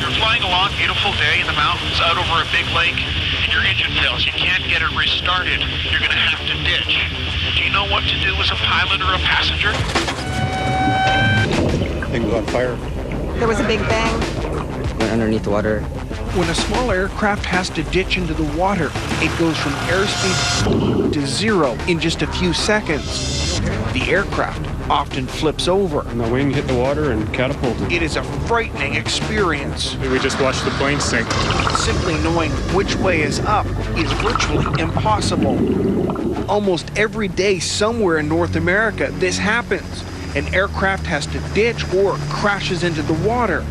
You're flying along, beautiful day in the mountains, out over a big lake, and your engine fails. You can't get it restarted. You're going to have to ditch. Do you know what to do as a pilot or a passenger? Thing was on fire. There was a big bang. Went underneath the water. When a small aircraft has to ditch into the water, it goes from airspeed to zero in just a few seconds. The aircraft often flips over. And the wing hit the water and catapulted. It is a frightening experience. We just watched the plane sink. Simply knowing which way is up is virtually impossible. Almost every day somewhere in North America, this happens. An aircraft has to ditch or crashes into the water.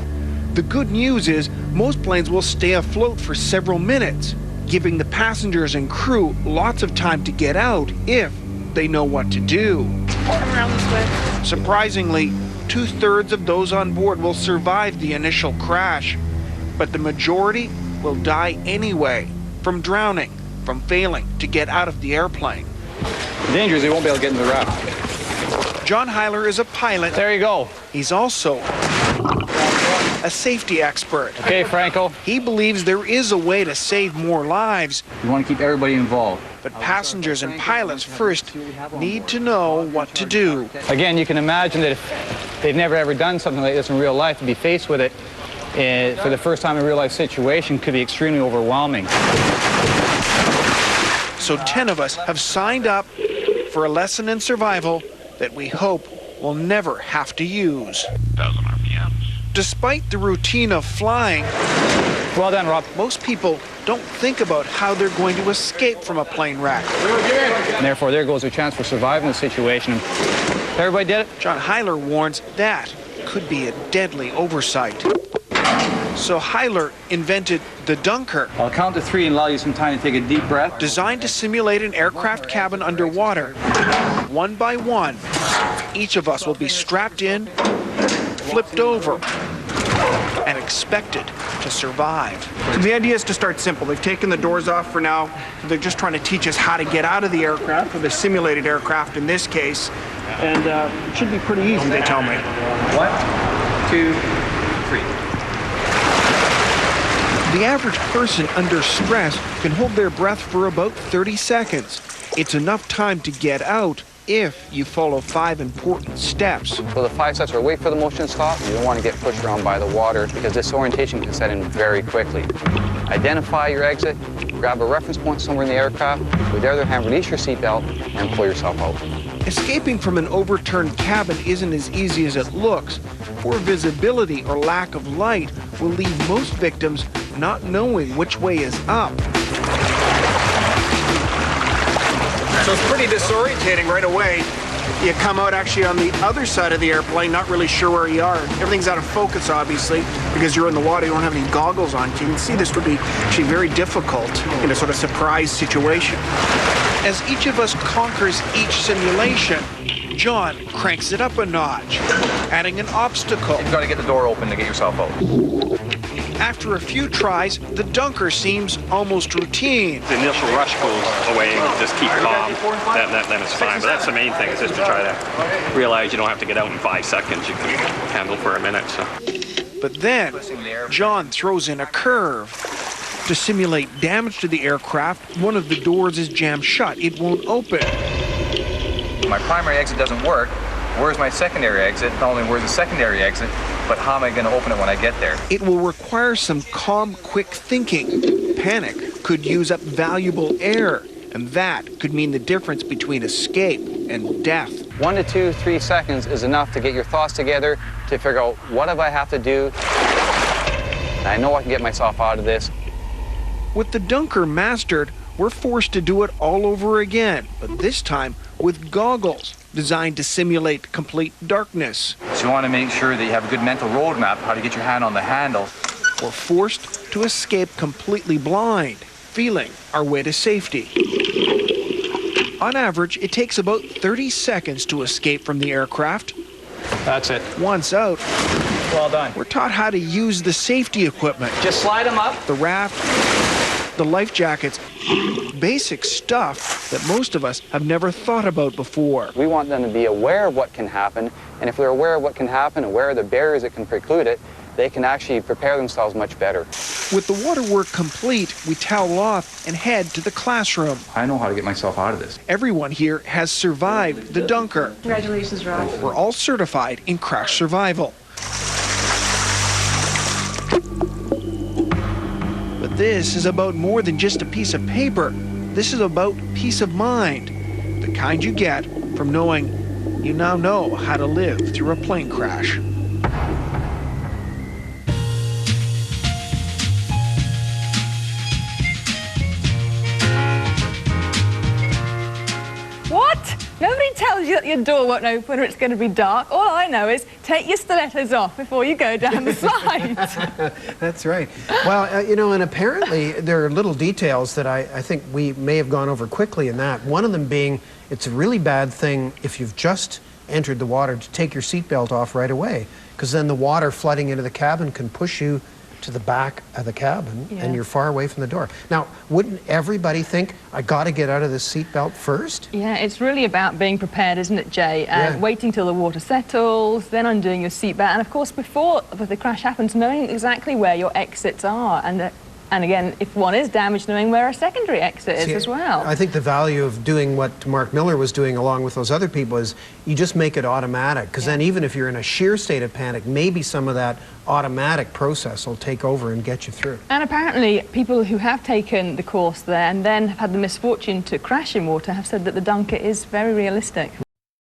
The good news is most planes will stay afloat for several minutes, giving the passengers and crew lots of time to get out if they know what to do. Come around this way. Surprisingly, 2/3 of those on board will survive the initial crash, but the majority will die anyway, from drowning, from failing to get out of the airplane. The danger is they won't be able to get into the raft. John Heiler is a pilot. There you go. He's also a safety expert. Okay, Franco. He believes there is a way to save more lives, You want to keep everybody involved. but passengers and pilots first need to know what to do. Again, you can imagine that if they've never ever done something like this in real life, to be faced with it for the first time in a real life situation could be extremely overwhelming. So 10 of us have signed up for a lesson in survival that we hope we'll never have to use. 1,000 RPMs. Despite the routine of flying, Well done, Rob. most people don't think about how they're going to escape from a plane wreck. And therefore, there goes a chance for surviving the situation. Everybody did it? John Heiler warns that could be a deadly oversight. So Heiler invented the Dunker, I'll count to 3 and allow you some time to take a deep breath. designed to simulate an aircraft cabin underwater. One by one, each of us will be strapped in, flipped over, and expected to survive. So the idea is to start simple. They've taken the doors off for now. They're just trying to teach us how to get out of the aircraft, or the simulated aircraft in this case. And it should be pretty easy, they tell me. 1, 2, 3. The average person under stress can hold their breath for about 30 seconds. It's enough time to get out if you follow 5 important steps. So the 5 steps are: wait for the motion to stop. You don't want to get pushed around by the water because disorientation can set in very quickly. Identify your exit, grab a reference point somewhere in the aircraft. With the other hand, release your seatbelt and pull yourself out. Escaping from an overturned cabin isn't as easy as it looks. Poor visibility or lack of light will leave most victims not knowing which way is up. So it's pretty disorientating right away. You come out actually on the other side of the airplane, not really sure where you are. Everything's out of focus, obviously, because you're in the water, you don't have any goggles on. You can see this would be actually very difficult in a sort of surprise situation. As each of us conquers each simulation, John cranks it up a notch, adding an obstacle. You've got to get the door open to get yourself out. After a few tries, the Dunker seems almost routine. The initial rush goes away and you just keep calm, then it's fine. But that's the main thing, is just to try to realize you don't have to get out in 5 seconds. You can handle for a minute. So. But then, John throws in a curve. To simulate damage to the aircraft, one of the doors is jammed shut. It won't open. My primary exit doesn't work. Where's my secondary exit? Not only where's the secondary exit, but how am I going to open it when I get there? It will require some calm, quick thinking. Panic could use up valuable air, and that could mean the difference between escape and death. 1 to 2, 3 seconds is enough to get your thoughts together, to figure out what do I have to do. And I know I can get myself out of this. With the Dunker mastered, we're forced to do it all over again, but this time with goggles designed to simulate complete darkness. So you want to make sure that you have a good mental roadmap, how to get your hand on the handle. We're forced to escape completely blind, feeling our way to safety. On average, it takes about 30 seconds to escape from the aircraft. That's it. Once out, Well done. we're taught how to use the safety equipment. Just slide them up. The raft, the life jackets, basic stuff that most of us have never thought about before. We want them to be aware of what can happen, and if they're aware of what can happen, aware of the barriers that can preclude it, they can actually prepare themselves much better. With the water work complete, we towel off and head to the classroom. I know how to get myself out of this. Everyone here has survived the dunker. Congratulations, Raft. We're all certified in crash survival. But this is about more than just a piece of paper. This is about peace of mind, the kind you get from knowing you now know how to live through a plane crash. What? Nobody tells you that your door won't open or it's going to be dark. All I know is take your stilettos off before you go down the slide. That's right. Well, you know, and apparently there are little details that I think we may have gone over quickly in that. One of them being, it's a really bad thing if you've just entered the water to take your seatbelt off right away, because then the water flooding into the cabin can push you to the back of the cabin, and you're far away from the door. Now, wouldn't everybody think, I got to get out of this seatbelt first? Yeah, it's really about being prepared, isn't it, Jay? And waiting till the water settles, then undoing your seatbelt, and of course, before the crash happens, knowing exactly where your exits are, and again, if one is damaged, knowing where a secondary exit is as well. I think the value of doing what Mark Miller was doing along with those other people is you just make it automatic, because then even if you're in a sheer state of panic, maybe some of that automatic process will take over and get you through. And apparently people who have taken the course there and then have had the misfortune to crash in water have said that the dunker is very realistic.